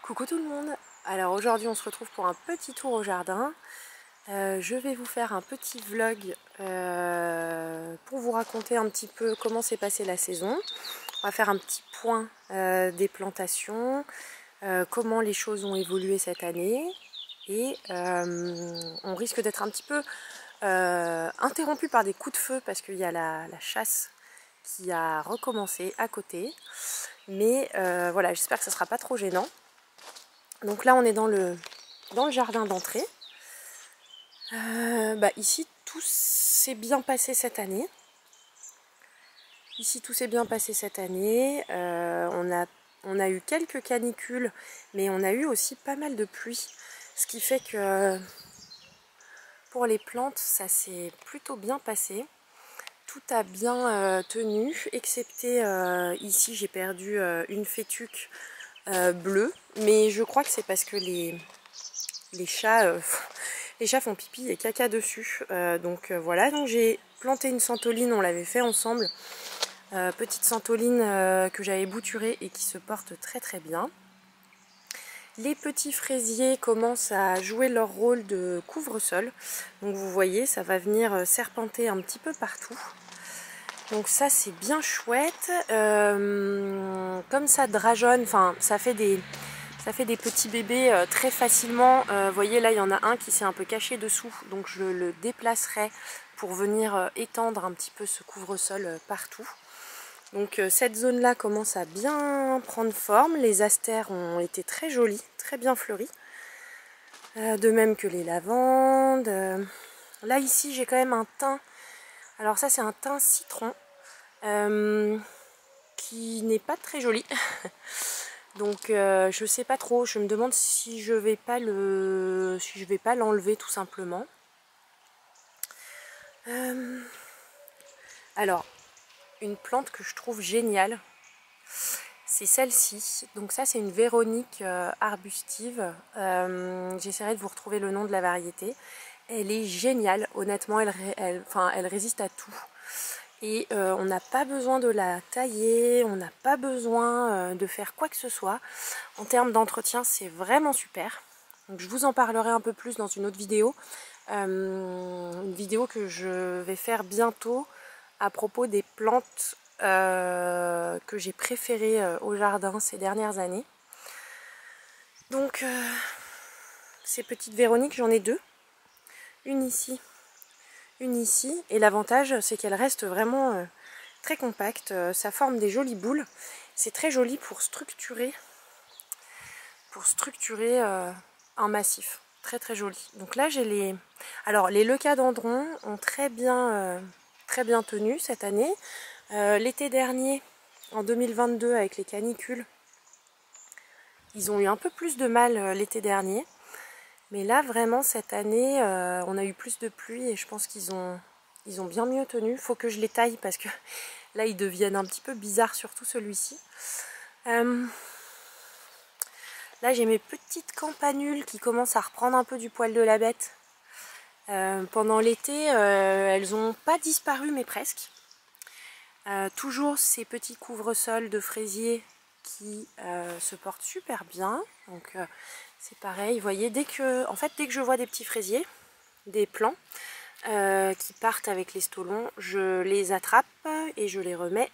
Coucou tout le monde. Alors aujourd'hui on se retrouve pour un petit tour au jardin. Je vais vous faire un petit vlog pour vous raconter un petit peu comment s'est passée la saison. On va faire un petit point des plantations, comment les choses ont évolué cette année. Et on risque d'être un petit peu interrompu par des coups de feu parce qu'il y a la chasse qui a recommencé à côté. Mais voilà, j'espère que ça ne sera pas trop gênant. Donc là on est dans le jardin d'entrée. Ici tout s'est bien passé cette année. On a eu quelques canicules, mais on a eu aussi pas mal de pluie. Ce qui fait que pour les plantes, ça s'est plutôt bien passé. Tout a bien tenu, excepté ici j'ai perdu une fétuque bleue. Mais je crois que c'est parce que les chats font pipi et caca dessus. Voilà, donc j'ai planté une santoline, on l'avait fait ensemble. Petite santoline que j'avais bouturée et qui se porte très très bien. Les petits fraisiers commencent à jouer leur rôle de couvre-sol. Donc vous voyez, ça va venir serpenter un petit peu partout. Donc ça c'est bien chouette. Comme ça drageonne, enfin ça fait des petits bébés très facilement. Vous voyez là il y en a un qui s'est un peu caché dessous, donc je le déplacerai pour venir étendre un petit peu ce couvre-sol partout. Donc cette zone là commence à bien prendre forme. Les astères ont été très jolies, très bien fleuries. De même que les lavandes. Là ici j'ai quand même un thym. Alors ça c'est un thym citron qui n'est pas très joli. Donc je sais pas trop, je me demande si je vais pas l'enlever tout simplement. Alors, une plante que je trouve géniale, c'est celle-ci. Donc ça c'est une Véronique arbustive. J'essaierai de vous retrouver le nom de la variété. Elle est géniale, honnêtement, elle résiste à tout. Et on n'a pas besoin de la tailler, on n'a pas besoin de faire quoi que ce soit. En termes d'entretien, c'est vraiment super. Donc je vous en parlerai un peu plus dans une autre vidéo. Une vidéo que je vais faire bientôt à propos des plantes que j'ai préférées au jardin ces dernières années. Donc ces petites Véroniques, j'en ai deux. Une ici. Et l'avantage c'est qu'elle reste vraiment très compacte, ça forme des jolies boules, c'est très joli pour structurer un massif, très très joli. Donc là j'ai les leucadendrons ont très bien tenu cette année. L'été dernier, en 2022 avec les canicules, ils ont eu un peu plus de mal l'été dernier. Mais là, vraiment, cette année, on a eu plus de pluie et je pense qu'ils ont bien mieux tenu. Il faut que je les taille parce que là, ils deviennent un petit peu bizarres, surtout celui-ci. Là, j'ai mes petites campanules qui commencent à reprendre un peu du poil de la bête. Pendant l'été, elles n'ont pas disparu, mais presque. Toujours ces petits couvre-sols de fraisiers qui se portent super bien. Donc c'est pareil, vous voyez, dès que je vois des petits fraisiers, des plants qui partent avec les stolons, je les attrape et je les remets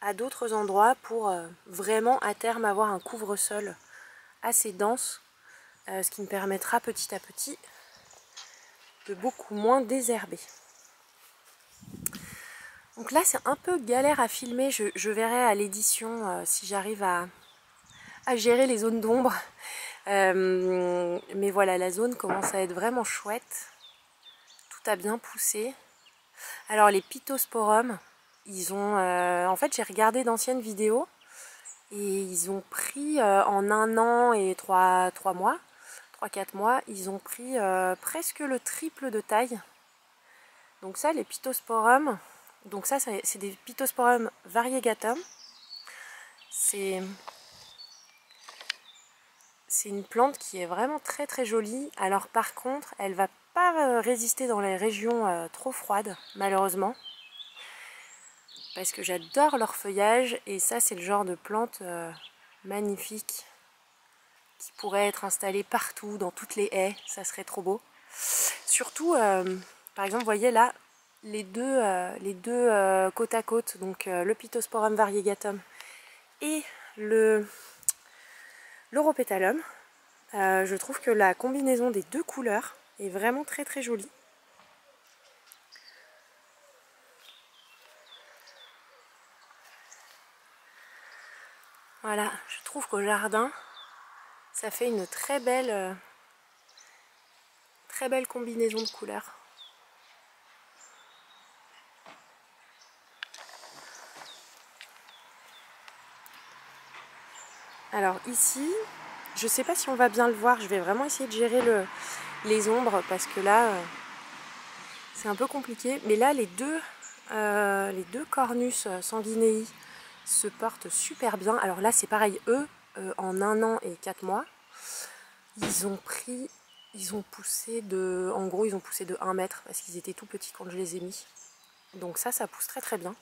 à d'autres endroits pour vraiment à terme avoir un couvre-sol assez dense, ce qui me permettra petit à petit de beaucoup moins désherber. Donc là c'est un peu galère à filmer, je verrai à l'édition si j'arrive à gérer les zones d'ombre. Mais voilà, la zone commence à être vraiment chouette. Tout a bien poussé. Alors les pittosporums, ils ont... en fait j'ai regardé d'anciennes vidéos et ils ont pris en 1 an et 3-4 mois, ils ont pris presque le triple de taille. Donc ça, les pittosporums, donc ça c'est des pittosporum variegatum. C'est une plante qui est vraiment très très jolie. Alors par contre, elle va pas résister dans les régions trop froides, malheureusement. Parce que j'adore leur feuillage et ça c'est le genre de plante magnifique qui pourrait être installé partout, dans toutes les haies, ça serait trop beau. Surtout, par exemple, vous voyez là, les deux côte à côte, donc le Pittosporum variegatum et l'Europétalum. Je trouve que la combinaison des deux couleurs est vraiment très très jolie. Voilà, je trouve qu'au jardin, ça fait une très belle combinaison de couleurs. Alors ici, je sais pas si on va bien le voir, je vais vraiment essayer de gérer les ombres parce que là, c'est un peu compliqué. Mais là, les deux Cornus sanguinei se portent super bien. Alors là, c'est pareil, eux, en 1 an et 4 mois, ils ont poussé de 1 mètre parce qu'ils étaient tout petits quand je les ai mis. Donc ça pousse très très bien.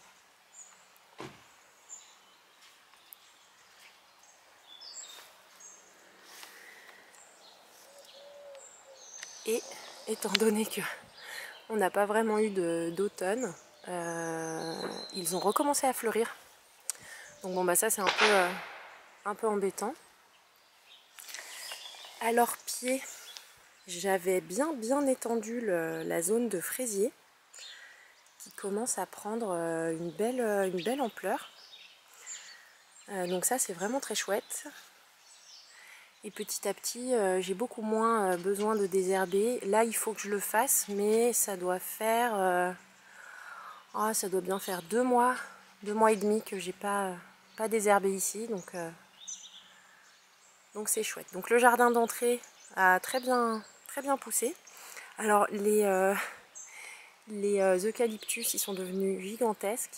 Et étant donné que on n'a pas vraiment eu d'automne, ils ont recommencé à fleurir. Donc bon bah ça c'est un peu embêtant. À leurs pieds, j'avais bien étendu la zone de fraisier qui commence à prendre une belle ampleur. Donc ça c'est vraiment très chouette. Et petit à petit, j'ai beaucoup moins besoin de désherber. Là, il faut que je le fasse, mais ça doit faire... ça doit bien faire 2 mois et demi que j'ai pas désherbé ici. Donc c'est chouette. Donc le jardin d'entrée a très bien poussé. Alors les eucalyptus, ils sont devenus gigantesques.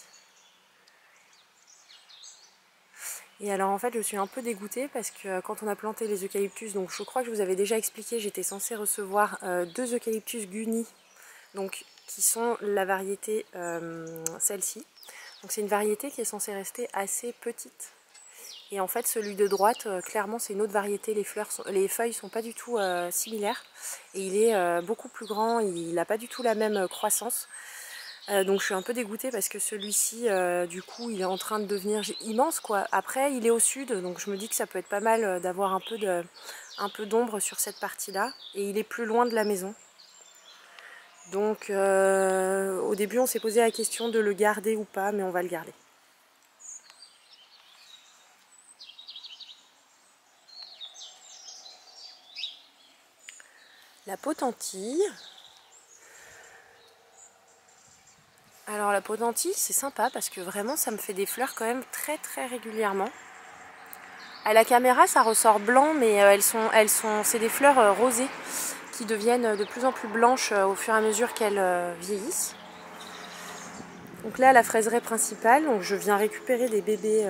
Et alors en fait je suis un peu dégoûtée parce que quand on a planté les eucalyptus, donc je crois que je vous avais déjà expliqué, j'étais censée recevoir 2 eucalyptus Guni, donc qui sont la variété celle-ci. Donc c'est une variété qui est censée rester assez petite. Et en fait celui de droite, clairement c'est une autre variété, les feuilles sont pas du tout similaires. Et il est beaucoup plus grand, il n'a pas du tout la même croissance. Donc je suis un peu dégoûtée parce que celui-ci, du coup, il est en train de devenir immense, quoi. Après, il est au sud, donc je me dis que ça peut être pas mal d'avoir un peu d'ombre sur cette partie-là. Et il est plus loin de la maison. Donc au début, on s'est posé la question de le garder ou pas, mais on va le garder. La potentille. Alors la potentille, c'est sympa parce que vraiment, ça me fait des fleurs quand même très très régulièrement. À la caméra, ça ressort blanc, mais c'est des fleurs rosées qui deviennent de plus en plus blanches au fur et à mesure qu'elles vieillissent. Donc là, la fraiseraie principale, donc je viens récupérer des bébés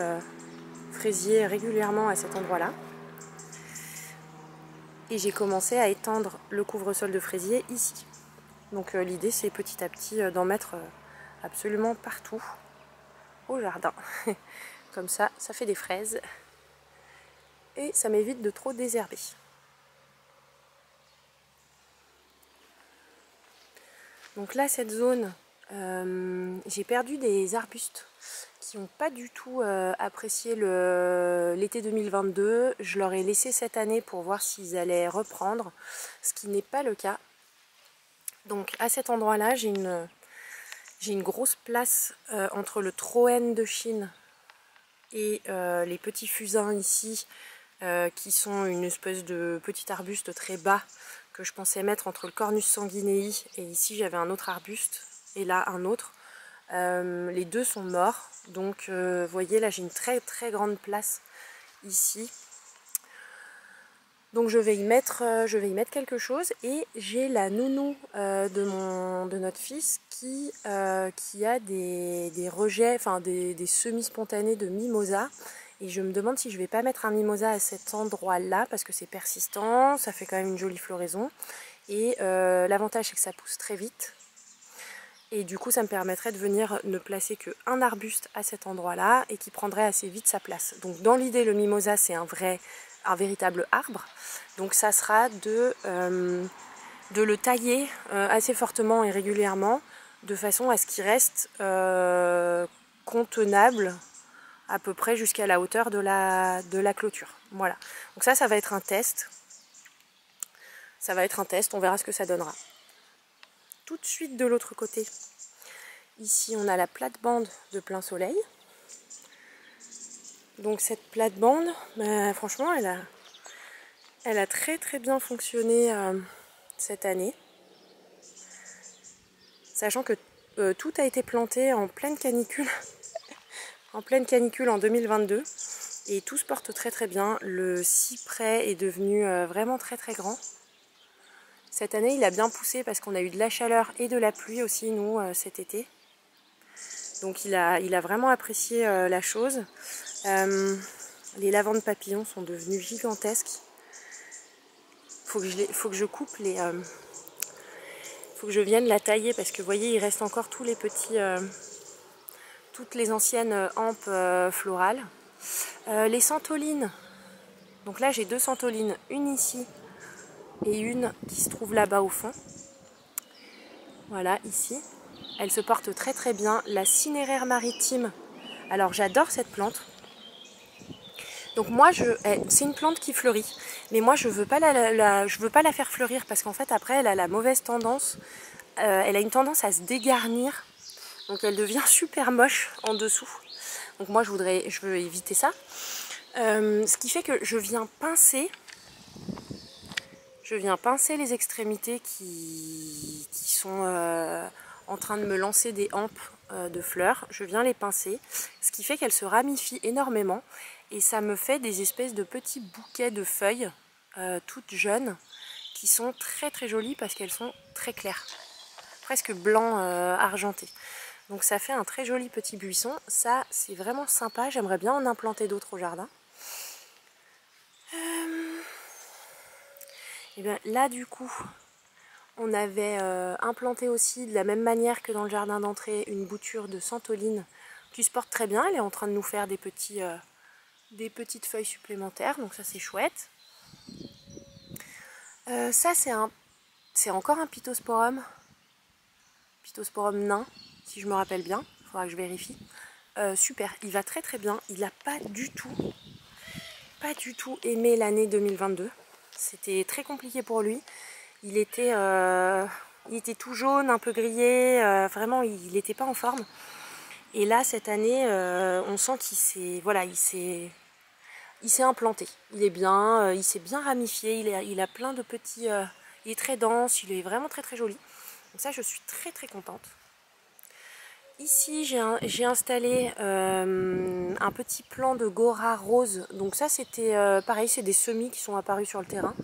fraisiers régulièrement à cet endroit-là. Et j'ai commencé à étendre le couvre-sol de fraisier ici. Donc l'idée, c'est petit à petit d'en mettre absolument partout au jardin. Comme ça fait des fraises. Et ça m'évite de trop désherber. Donc là, cette zone, j'ai perdu des arbustes qui n'ont pas du tout apprécié l'été 2022. Je leur ai laissé cette année pour voir s'ils allaient reprendre, ce qui n'est pas le cas. Donc à cet endroit-là, j'ai une grosse place entre le Troène de Chine et les petits fusains ici, qui sont une espèce de petit arbuste très bas que je pensais mettre entre le Cornus sanguinei et ici j'avais un autre arbuste et là un autre. Les deux sont morts, donc vous voyez là j'ai une très très grande place ici. Donc je vais y mettre quelque chose et j'ai la nounou de notre fils qui a des rejets, enfin des semis spontanés de mimosa. Et je me demande si je vais pas mettre un mimosa à cet endroit-là parce que c'est persistant, ça fait quand même une jolie floraison. Et l'avantage c'est que ça pousse très vite. Et du coup ça me permettrait de venir ne placer qu'un arbuste à cet endroit-là et qui prendrait assez vite sa place. Donc dans l'idée le mimosa c'est un vrai un véritable arbre. Donc ça sera de le tailler assez fortement et régulièrement, de façon à ce qu'il reste contenable à peu près jusqu'à la hauteur de la clôture. Voilà. Donc ça va être un test. Ça va être un test, on verra ce que ça donnera. Tout de suite de l'autre côté, ici on a la plate-bande de plein soleil. Donc cette plate-bande, bah, franchement elle a très très bien fonctionné cette année. Sachant que tout a été planté en pleine canicule, en 2022. Et tout se porte très très bien. Le cyprès est devenu vraiment très très grand. Cette année il a bien poussé parce qu'on a eu de la chaleur et de la pluie aussi nous cet été. Donc il a vraiment apprécié la chose. Les lavandes papillons sont devenues gigantesques. Faut que je coupe les... faut que je vienne la tailler parce que vous voyez il reste encore tous les petits... toutes les anciennes hampes florales. Les santolines. Donc là j'ai deux santolines, une ici et une qui se trouve là-bas au fond. Voilà, ici. Elle se porte très très bien. La cinéraire maritime. Alors j'adore cette plante. Donc moi, c'est une plante qui fleurit. Mais moi, je veux pas la faire fleurir parce qu'en fait, après, elle a la mauvaise tendance. Elle a une tendance à se dégarnir. Donc elle devient super moche en dessous. Donc moi, je veux éviter ça. Ce qui fait que je viens pincer les extrémités qui sont en train de me lancer des hampes de fleurs. Je viens les pincer, ce qui fait qu'elles se ramifient énormément et ça me fait des espèces de petits bouquets de feuilles toutes jeunes qui sont très très jolies parce qu'elles sont très claires, presque blanc argenté. Donc ça fait un très joli petit buisson. Ça c'est vraiment sympa, j'aimerais bien en implanter d'autres au jardin. Et bien là du coup on avait implanté aussi de la même manière que dans le jardin d'entrée une bouture de santoline qui se porte très bien. Elle est en train de nous faire des petites feuilles supplémentaires, donc ça c'est chouette. Ça c'est encore un pittosporum nain si je me rappelle bien, il faudra que je vérifie. Super, il va très très bien, il n'a pas du tout aimé l'année 2022. C'était très compliqué pour lui. Il était tout jaune, un peu grillé, vraiment il n'était pas en forme. Et là cette année, on sent qu'il s'est implanté. Il est bien, il s'est bien ramifié, il a plein de petits... il est très dense, il est vraiment très très joli. Donc ça je suis très très contente. Ici j'ai installé un petit plant de Gora rose. Donc ça c'était pareil, c'est des semis qui sont apparus sur le terrain.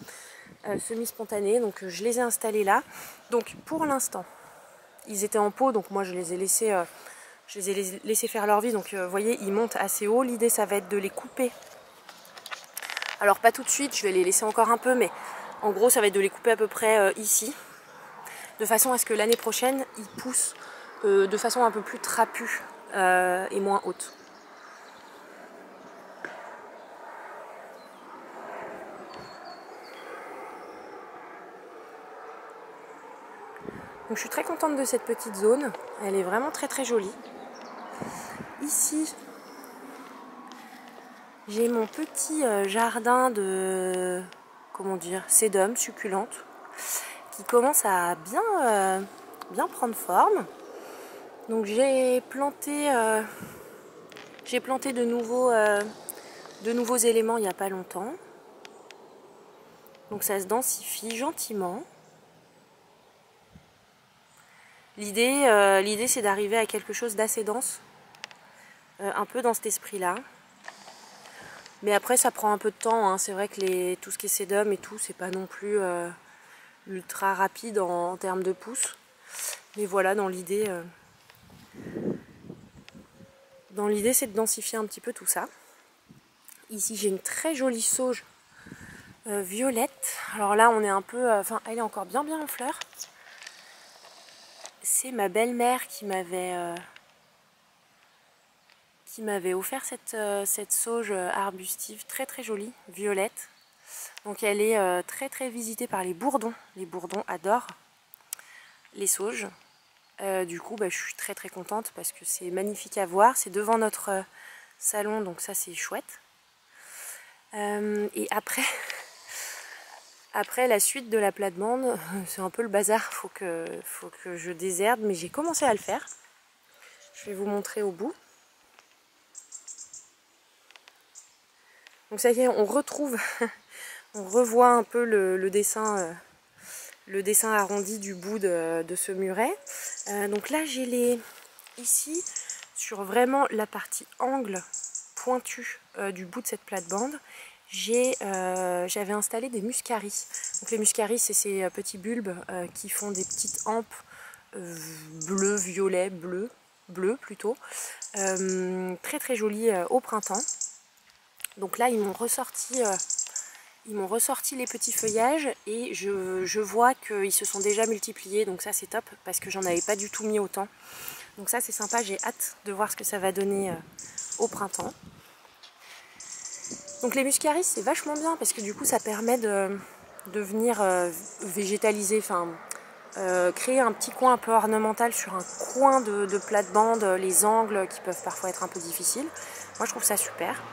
Semis spontanés, donc je les ai installés là. Donc pour l'instant, ils étaient en pot, donc moi je les ai laissés faire leur vie. Donc vous voyez, ils montent assez haut. L'idée ça va être de les couper. Alors pas tout de suite, je vais les laisser encore un peu, mais en gros ça va être de les couper à peu près ici, de façon à ce que l'année prochaine ils poussent de façon un peu plus trapue et moins haute. Donc je suis très contente de cette petite zone, elle est vraiment très très jolie. Ici, j'ai mon petit jardin de, comment dire, sédum succulente qui commence à bien prendre forme. Donc j'ai planté de nouveaux éléments il n'y a pas longtemps. Donc ça se densifie gentiment. L'idée c'est d'arriver à quelque chose d'assez dense, un peu dans cet esprit-là. Mais après ça prend un peu de temps, hein. C'est vrai que tout ce qui est sédum et tout, c'est pas non plus ultra rapide en termes de pouces. Mais voilà, dans l'idée c'est de densifier un petit peu tout ça. Ici j'ai une très jolie sauge violette. Alors là on est un peu, elle est encore bien en fleurs. C'est ma belle-mère qui qui m'avait offert cette sauge arbustive très très jolie, violette. Donc elle est très très visitée par les bourdons. Les bourdons adorent les sauges. Du coup je suis très très contente parce que c'est magnifique à voir. C'est devant notre salon, donc ça c'est chouette. Et après la suite de la plate-bande, c'est un peu le bazar, faut que je désherbe, mais j'ai commencé à le faire. Je vais vous montrer au bout. Donc ça y est, on retrouve, on revoit un peu le dessin arrondi du bout de ce muret. Donc là j'ai ici, sur vraiment la partie angle pointue du bout de cette plate-bande, j'avais installé des muscaris. Donc les muscaris, c'est ces petits bulbes qui font des petites hampes bleu, violet, bleu plutôt, très très jolies au printemps. Donc là ils m'ont ressorti les petits feuillages et je vois qu'ils se sont déjà multipliés, donc ça c'est top parce que j'en avais pas du tout mis autant. Donc ça c'est sympa, j'ai hâte de voir ce que ça va donner au printemps. Donc les muscaris c'est vachement bien parce que du coup ça permet de venir végétaliser, créer un petit coin un peu ornemental sur un coin de plate-bande, les angles qui peuvent parfois être un peu difficiles. Moi je trouve ça super.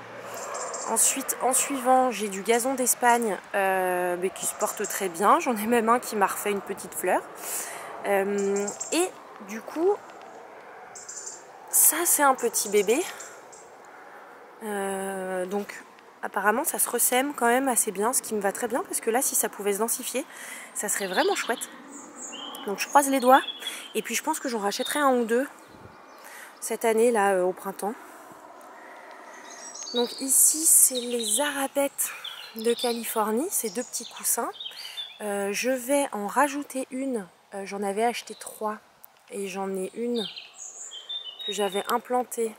Ensuite, en suivant, j'ai du gazon d'Espagne qui se porte très bien. J'en ai même un qui m'a refait une petite fleur. Et du coup, ça c'est un petit bébé. Donc apparemment ça se ressème quand même assez bien, ce qui me va très bien parce que là si ça pouvait se densifier, ça serait vraiment chouette. Donc je croise les doigts et puis je pense que j'en rachèterai un ou deux cette année là au printemps. Donc ici c'est les arabettes de Californie, ces deux petits coussins. Je vais en rajouter une, j'en avais acheté 3 et j'en ai une que j'avais implantée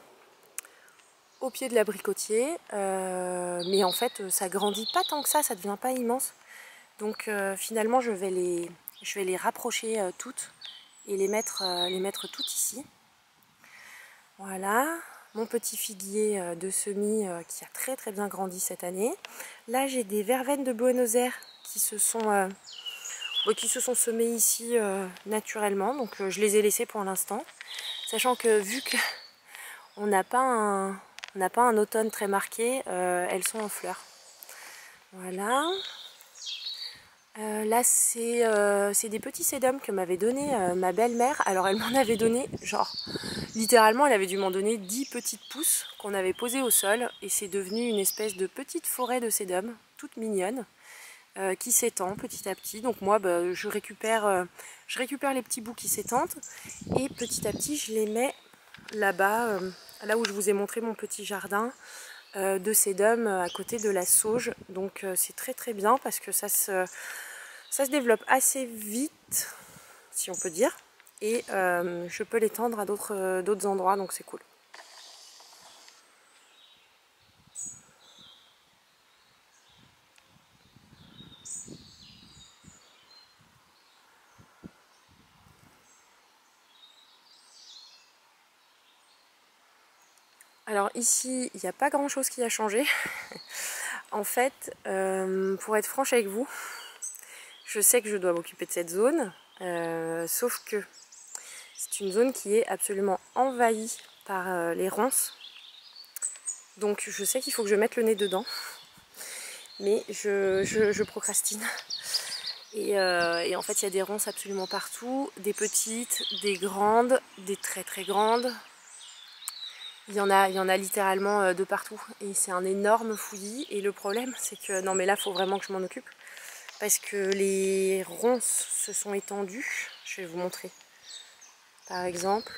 au pied de l'abricotier, mais en fait ça grandit pas tant que ça devient pas immense. Donc finalement je vais les rapprocher toutes et les mettre toutes ici. Voilà, mon petit figuier de semis qui a très très bien grandi cette année. Là j'ai des verveines de Buenos Aires qui se sont semées ici naturellement, donc je les ai laissées pour l'instant. Sachant que vu qu'on n'a pas un automne très marqué, elles sont en fleurs. Voilà. Là c'est des petits sédums que m'avait donné ma belle-mère. Alors elle m'en avait donné, genre littéralement elle avait dû m'en donner 10 petites pousses qu'on avait posées au sol. Et c'est devenu une espèce de petite forêt de sédums, toute mignonne, qui s'étend petit à petit. Donc moi je récupère les petits bouts qui s'étendent. Et petit à petit je les mets là-bas, là où je vous ai montré mon petit jardin de sédum à côté de la sauge. Donc c'est très très bien parce que ça se développe assez vite, si on peut dire, et je peux l'étendre à d'autres endroits, donc c'est cool. Alors ici, il n'y a pas grand chose qui a changé. En fait, pour être franche avec vous, je sais que je dois m'occuper de cette zone, sauf que c'est une zone qui est absolument envahie par les ronces. Donc je sais qu'il faut que je mette le nez dedans, mais je procrastine. Et en fait il y a des ronces absolument partout, des petites, des grandes, des très très grandes. Il y en a littéralement de partout et c'est un énorme fouillis. Et le problème c'est que, non mais là il faut vraiment que je m'en occupe parce que les ronces se sont étendues. Je vais vous montrer. Par exemple,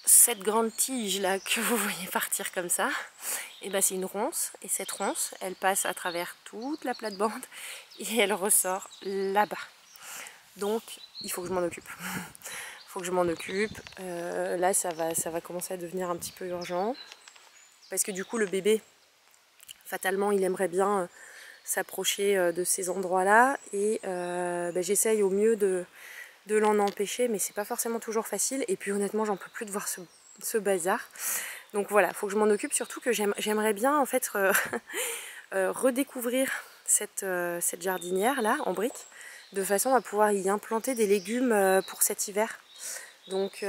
cette grande tige là que vous voyez partir comme ça, et ben c'est une ronce, et cette ronce elle passe à travers toute la plate-bande et elle ressort là-bas. Donc il faut que je m'en occupe. Faut que je m'en occupe. Là ça va commencer à devenir un petit peu urgent parce que du coup le bébé fatalement il aimerait bien s'approcher de ces endroits là et j'essaye au mieux de l'en empêcher, mais c'est pas forcément toujours facile. Et puis honnêtement j'en peux plus de voir ce ce bazar. Donc voilà, il faut que je m'en occupe, surtout que j'aimerais bien en fait redécouvrir cette jardinière là en briques, de façon à pouvoir y implanter des légumes pour cet hiver. Donc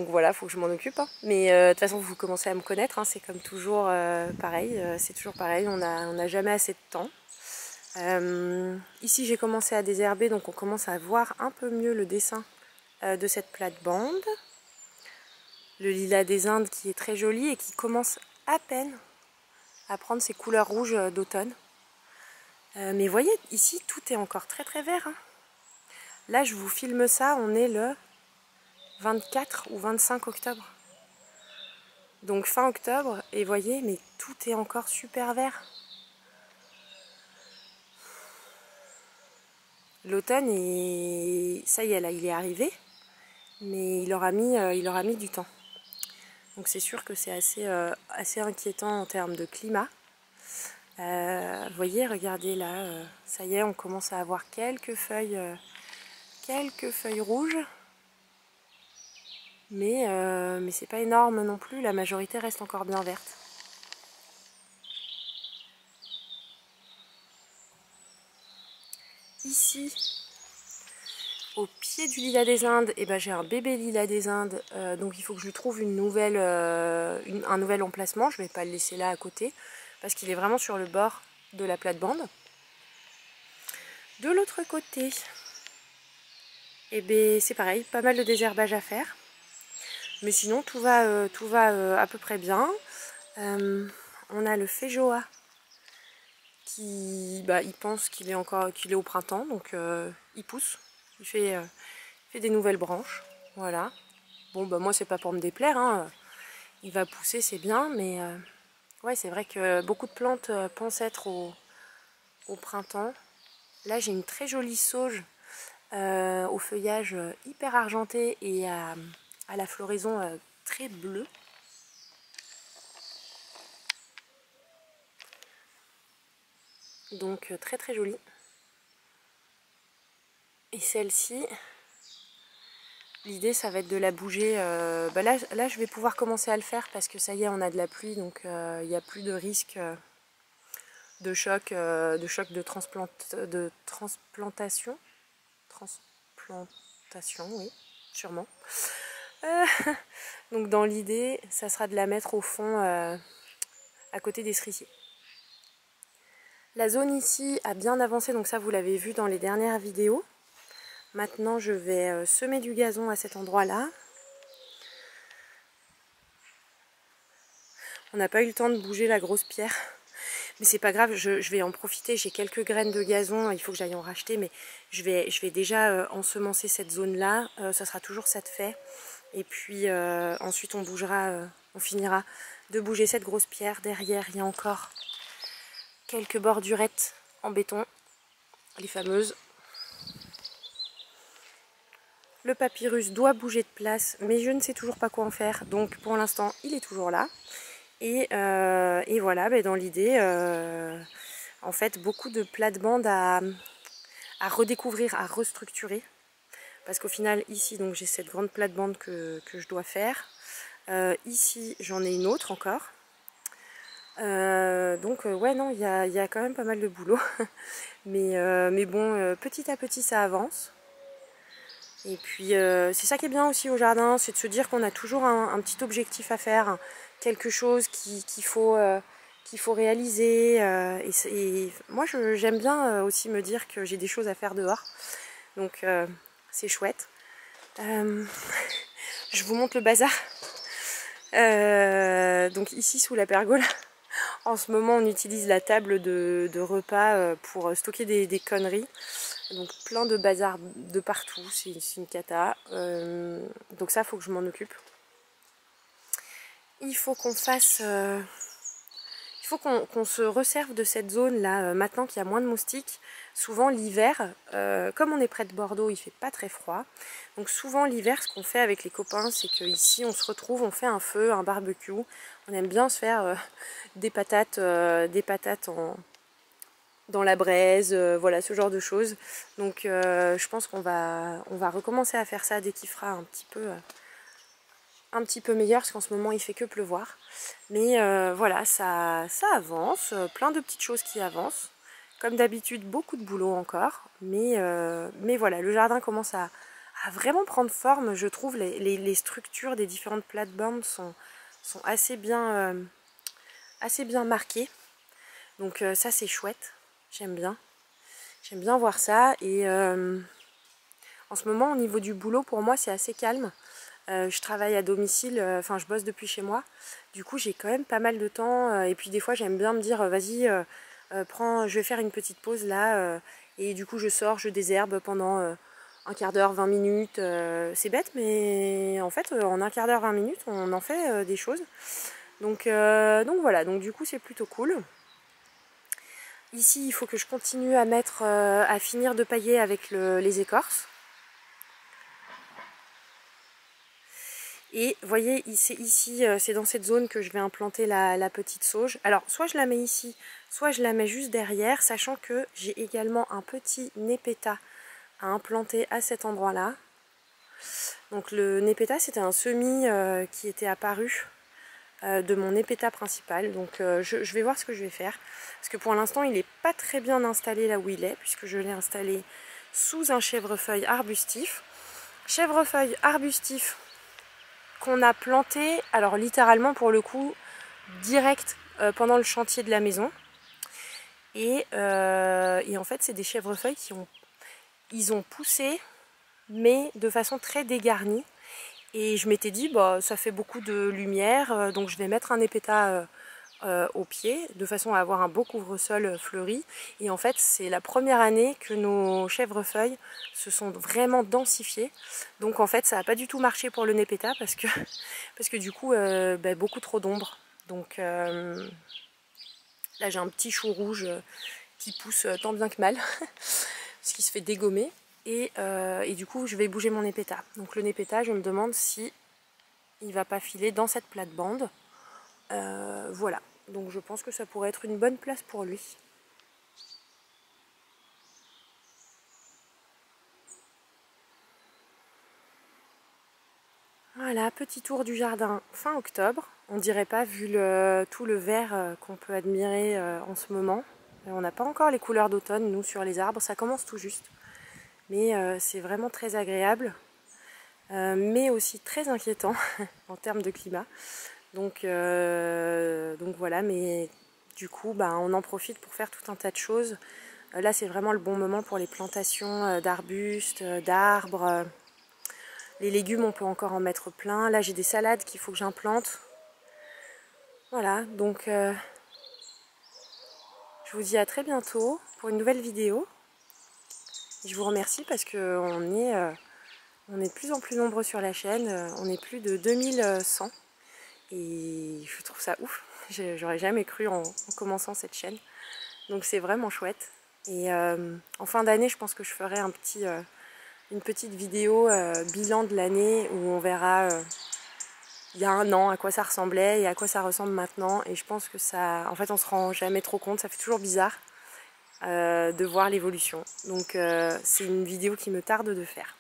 voilà, il faut que je m'en occupe. Hein. Mais de toute façon, vous commencez à me connaître, hein, c'est comme toujours pareil, c'est toujours pareil, on n'a jamais assez de temps. Ici j'ai commencé à désherber, donc on commence à voir un peu mieux le dessin de cette plate-bande. Le lilas des Indes qui est très joli et qui commence à peine à prendre ses couleurs rouges d'automne. Mais vous voyez, ici tout est encore très très vert. Hein. Là je vous filme ça, on est le 24 ou 25 octobre. Donc fin octobre, et voyez, mais tout est encore super vert. L'automne, ça y est, là, il est arrivé, mais il aura mis du temps. Donc c'est sûr que c'est assez inquiétant en termes de climat. Vous voyez, regardez là, ça y est, on commence à avoir quelques feuilles rouges. Mais c'est pas énorme non plus, la majorité reste encore bien verte. Ici, au pied du lilas des Indes, eh ben, j'ai un bébé lilas des Indes, donc il faut que je lui trouve un nouvel emplacement. Je ne vais pas le laisser là à côté, parce qu'il est vraiment sur le bord de la plate-bande. De l'autre côté, eh ben, c'est pareil, pas mal de désherbage à faire. Mais sinon, tout va à peu près bien. On a le Féjoa qui il pense qu'il est au printemps, donc il pousse. Il fait des nouvelles branches. Voilà. Bon, moi, c'est pas pour me déplaire. Hein. Il va pousser, c'est bien. Mais ouais, c'est vrai que beaucoup de plantes pensent être au printemps. Là, j'ai une très jolie sauge au feuillage hyper argenté et à la floraison très bleue. Donc très très jolie. Et celle-ci, l'idée ça va être de la bouger. Là je vais pouvoir commencer à le faire parce que ça y est, on a de la pluie, donc il n'y a plus de risque de choc de transplantation. Transplantation, oui, sûrement. Donc dans l'idée, ça sera de la mettre au fond à côté des cerisiers. La zone ici a bien avancé, donc ça vous l'avez vu dans les dernières vidéos. Maintenant je vais semer du gazon à cet endroit-là. On n'a pas eu le temps de bouger la grosse pierre. Mais c'est pas grave, je vais en profiter. J'ai quelques graines de gazon, il faut que j'aille en racheter. Mais je vais déjà ensemencer cette zone-là. Ça sera toujours ça de fait. Et puis ensuite on finira de bouger cette grosse pierre. Derrière, il y a encore quelques bordurettes en béton. Les fameuses. Le papyrus doit bouger de place, mais je ne sais toujours pas quoi en faire. Donc pour l'instant, il est toujours là. Et voilà, dans l'idée, en fait, beaucoup de plates-bandes à redécouvrir, à restructurer. Parce qu'au final, ici, donc j'ai cette grande plate-bande que je dois faire. Ici, j'en ai une autre encore. Ouais, non, il y a quand même pas mal de boulot. mais bon, petit à petit, ça avance. Et puis c'est ça qui est bien aussi au jardin, c'est de se dire qu'on a toujours un petit objectif à faire, quelque chose qu'il faut réaliser. Et moi j'aime bien aussi me dire que j'ai des choses à faire dehors, donc c'est chouette. Je vous montre le bazar. Donc ici sous la pergola, en ce moment on utilise la table de repas pour stocker des conneries. Donc plein de bazar de partout, c'est une cata. Donc ça, faut que je m'en occupe. Il faut qu'on fasse... il faut qu'on se resserve de cette zone-là, maintenant qu'il y a moins de moustiques. Souvent l'hiver, comme on est près de Bordeaux, il fait pas très froid. Donc souvent l'hiver, ce qu'on fait avec les copains, c'est qu'ici on se retrouve, on fait un feu, un barbecue. On aime bien se faire des patates dans la braise, voilà ce genre de choses. Donc je pense qu'on va recommencer à faire ça dès qu'il fera un petit peu meilleur, parce qu'en ce moment il fait que pleuvoir. Mais voilà, ça avance, plein de petites choses qui avancent. Comme d'habitude, beaucoup de boulot encore, mais voilà, le jardin commence à vraiment prendre forme, je trouve. Les structures des différentes plates-bandes sont assez bien marquées. Donc ça c'est chouette, j'aime bien voir ça. Et en ce moment, au niveau du boulot, pour moi c'est assez calme. Je travaille à domicile, enfin je bosse depuis chez moi. Du coup j'ai quand même pas mal de temps, et puis des fois j'aime bien me dire vas-y, je vais faire une petite pause là, et du coup je sors, je désherbe pendant un quart d'heure, 20 minutes. C'est bête, mais en fait en un quart d'heure, 20 minutes on en fait des choses. Donc voilà, donc du coup c'est plutôt cool. Ici il faut que je continue à finir de pailler avec les écorces. Et vous voyez, ici, c'est dans cette zone que je vais implanter la petite sauge. Alors, soit je la mets ici, soit je la mets juste derrière, sachant que j'ai également un petit népéta à implanter à cet endroit-là. Donc le népéta, c'était un semis qui était apparu de mon népéta principal. Donc je vais voir ce que je vais faire. Parce que pour l'instant, il n'est pas très bien installé là où il est, puisque je l'ai installé sous un chèvrefeuille arbustif. Chèvrefeuille arbustif qu'on a planté, alors littéralement pour le coup, direct pendant le chantier de la maison. Et en fait, c'est des chèvrefeuilles ils ont poussé, mais de façon très dégarnie. Et je m'étais dit, bah, ça fait beaucoup de lumière, donc je vais mettre un népéta au pied, de façon à avoir un beau couvre-sol fleuri. Et en fait, c'est la première année que nos chèvrefeuilles se sont vraiment densifiées. Donc en fait, ça n'a pas du tout marché pour le népéta, parce que du coup, beaucoup trop d'ombre. Donc là, j'ai un petit chou rouge qui pousse tant bien que mal, parce qu'il se fait dégommer. Et du coup, je vais bouger mon népéta. Donc le népéta, je me demande si il va pas filer dans cette plate-bande. Voilà. Donc je pense que ça pourrait être une bonne place pour lui. Voilà, petit tour du jardin fin octobre. On dirait pas vu tout le vert qu'on peut admirer en ce moment. On n'a pas encore les couleurs d'automne, nous, sur les arbres. Ça commence tout juste. Mais c'est vraiment très agréable. Mais aussi très inquiétant en termes de climat. Donc voilà, mais du coup, on en profite pour faire tout un tas de choses. Là, c'est vraiment le bon moment pour les plantations d'arbustes, d'arbres. Les légumes, on peut encore en mettre plein. Là, j'ai des salades qu'il faut que j'implante. Voilà, donc je vous dis à très bientôt pour une nouvelle vidéo. Je vous remercie parce qu'on est de plus en plus nombreux sur la chaîne. On est plus de 2100. Et je trouve ça ouf. J'aurais jamais cru en commençant cette chaîne. Donc c'est vraiment chouette. Et en fin d'année, je pense que je ferai une petite vidéo bilan de l'année où on verra il y a un an à quoi ça ressemblait et à quoi ça ressemble maintenant. Et je pense que ça, en fait, on se rend jamais trop compte. Ça fait toujours bizarre de voir l'évolution. Donc c'est une vidéo qui me tarde de faire.